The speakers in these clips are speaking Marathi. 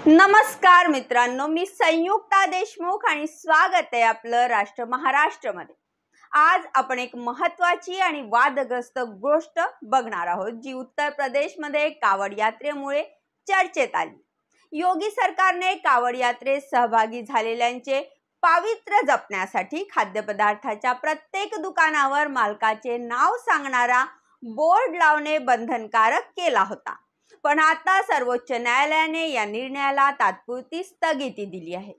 नमस्कार मित्रांनो, मी संयुक्ता देशमुख आणि स्वागत आहे आपलं राष्ट्र महाराष्ट्रमध्ये। आज आपण एक महत्त्वाची आणि वादग्रस्त गोष्ट बघणार आहोत, जी उत्तर प्रदेशमध्ये कावड यात्रेमुळे चर्चेत आली। योगी सरकारने कावड यात्रेत सहभागी झालेल्यांचे पावित्र्य जपण्यासाठी खाद्यपदार्थाच्या प्रत्येक दुकानावर मालकाचे नाव सांगणारा बोर्ड लावणे बंधनकारक केला होता। पण आता सर्वोच्च न्यायालयाने या निर्णयाला तात्पुरती स्थगिती दिली आहे।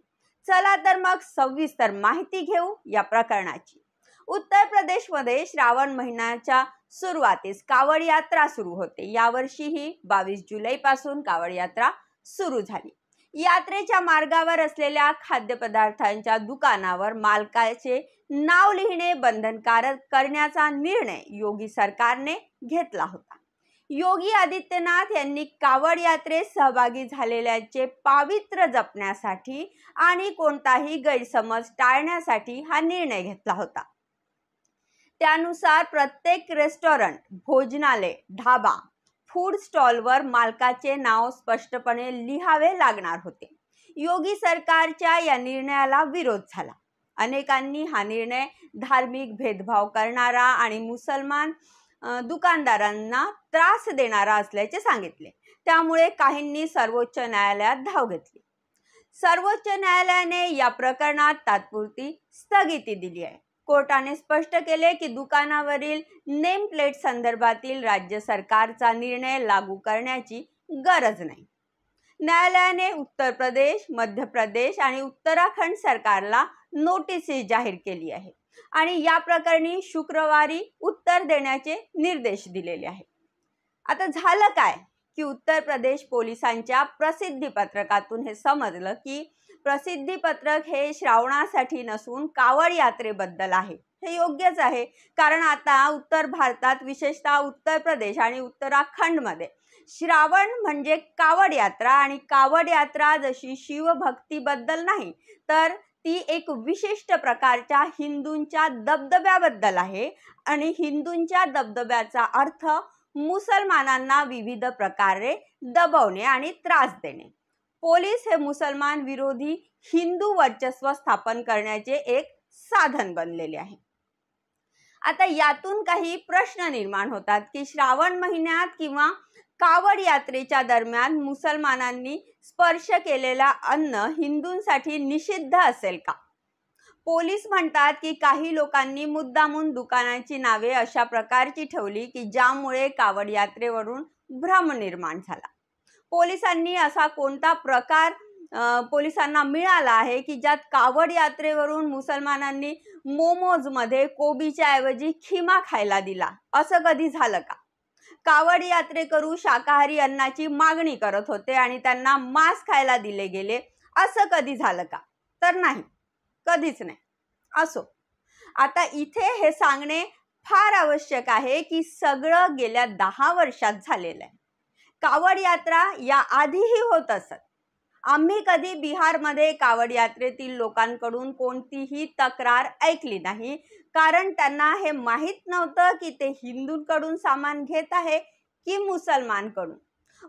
चला तर मग सविस्तर माहिती घेऊ या प्रकरणाची। उत्तर प्रदेशमध्ये श्रावण महिन्याच्या सुरुवातीस कावड यात्रा सुरू होते। यावर्षीही 22 जुलैपासून कावड यात्रा सुरू झाली। यात्रेच्या मार्गावर असलेल्या खाद्यपदार्थांच्या दुकानावर मालकाचे नाव लिहिणे बंधनकारक करण्याचा निर्णय योगी सरकारने घेतला होता। योगी आदित्यनाथ यांनी कावड यात्रेत सहभागी झालेल्यांचे पावित्र्य जपण्यासाठी आणि कोणताही गैरसमज टाळण्यासाठी हा निर्णय घेतला होता। त्यानुसार प्रत्येक रेस्टॉरंट, भोजनालय, ढाबा, फूड स्टॉलवर मालकाचे नाव स्पष्टपणे लिहावे लागणार होते। योगी सरकारच्या या निर्णयाला विरोध झाला। अनेकांनी हा निर्णय धार्मिक भेदभाव करणारा आणि मुसलमान दुकानदारांना त्रास देणारा असल्याचे सांगितले। त्यामुळे काहींनी सर्वोच्च न्यायालयात धाव घेतली। सर्वोच्च न्यायालयाने या प्रकरणात तात्पुरती स्थगिती दिली आहे। कोर्टाने स्पष्ट केले की दुकानावरील नेम प्लेट संदर्भातील राज्य सरकारचा निर्णय लागू करण्याची गरज नाही। न्यायालयाने उत्तर प्रदेश, मध्य प्रदेश आणि उत्तराखंड सरकारला नोटीस जाहीर केली आहे आणि या प्रकरणी शुक्रवारी उत्तर देण्याचे निर्देश दिलेले आहेत। आता झालं काय की उत्तर प्रदेश पोलिसांच्या प्रसिद्धी पत्रकातून हे समजलं की प्रसिद्धी पत्रक हे श्रावणासाठी नसून कावड यात्रेबद्दल आहे। हे योग्यच आहे, कारण आता उत्तर भारतात, विशेषतः उत्तर प्रदेश आणि उत्तराखंडमध्ये श्रावण म्हणजे कावड यात्रा, आणि कावड यात्रा जशी शिवभक्तीबद्दल नाही तर ती एक विशिष्ट प्रकारच्या हिंदूंच्या दबदब्याबद्दल आहे आणि हिंदूंच्या दबदब्याचा अर्थ मुसलमानांना विविध प्रकारे दबवणे आणि त्रास देणे। पोलीस हे मुसलमान विरोधी हिंदू वर्चस्व स्थापन करण्याचे एक साधन बनलेले आहे। आता यातून काही प्रश्न निर्माण होतात की श्रावण महिन्यात किंवा कावड यात्रेच्या दरम्यान मुसलमानांनी स्पर्श केलेला अन्न हिंदूंसाठी निषिद्ध असेल का? पोलीस म्हणतात की काही लोकांनी मुद्दामून दुकानांची नावे अशा प्रकारची ठेवली की ज्यामुळे कावड यात्रेवरून भ्रम निर्माण झाला। पोलिसांनी असा कोणता प्रकार पोलिसांना मिळाला आहे की ज्यात कावड यात्रेवरून मुसलमानांनी मोमोज मध्ये कोबीच्या ऐवजी खिमा खायला दिला? असं कधी झालं का? कावड यात्रेकरू शाकाहारी अन्नाची मागणी करत होते आणि त्यांना मांस खायला दिले गेले, असं कधी झालं का? तर नाही, कधीच नाही। असो, आता इथे हे सांगणे फार आवश्यक आहे की सगळं गेल्या 10 वर्षात झालेलं आहे। कावड यात्रा या आधीही होत असत। आम्ही कधी बिहारमध्ये कावड यात्रेतील लोकांकडून कोणतीही तक्रार ऐकली नाही, कारण त्यांना हे माहित नव्हतं की ते हिंदूंकडून सामान घेत आहे की मुसलमानकडून।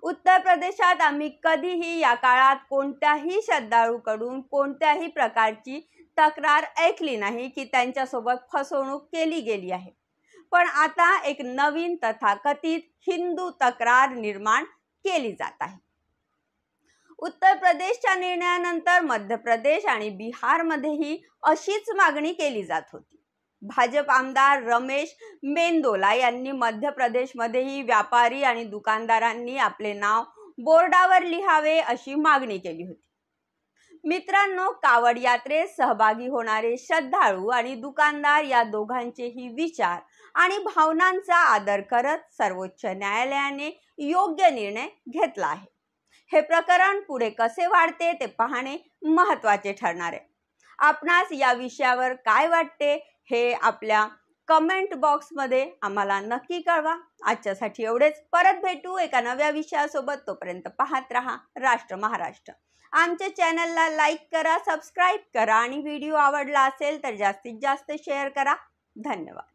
उत्तर प्रदेशात आम्ही कधीही या काळात कोणत्याही श्रद्धाळूकडून कोणत्याही प्रकारची तक्रार ऐकली नाही की त्यांच्यासोबत फसवणूक केली गेली आहे। पण आता एक नवीन तथाकथित हिंदू तक्रार निर्माण केली जात आहे। उत्तर प्रदेशच्या निर्णयानंतर मध्य प्रदेश आणि बिहारमध्येही अशीच मागणी केली जात होती। भाजप आमदार रमेश मेंदोला यांनी मध्य प्रदेशमध्येही व्यापारी आणि दुकानदारांनी आपले नाव बोर्डावर लिहावे अशी मागणी केली होती। मित्रांनो, कावड यात्रेत सहभागी होणारे श्रद्धाळू आणि दुकानदार या दोघांचेही विचार आणि भावनांचा आदर करत सर्वोच्च न्यायालयाने योग्य निर्णय घेतला आहे। हे प्रकरण पुढे कसे वाढते ते पाहणे महत्त्वाचे ठरणार आहे। आपणास या विषयावर काय वाटते हे आपल्या कमेंट बॉक्समध्ये आम्हाला नक्की कळवा। आजच्यासाठी एवढेच। परत भेटू एका नव्या विषयासोबत। तोपर्यंत पाहत रहा राष्ट्र महाराष्ट्र। आमच्या चॅनलला लाईक करा, सबस्क्राईब करा आणि व्हिडिओ आवडला असेल तर जास्तीत जास्त शेअर करा। धन्यवाद।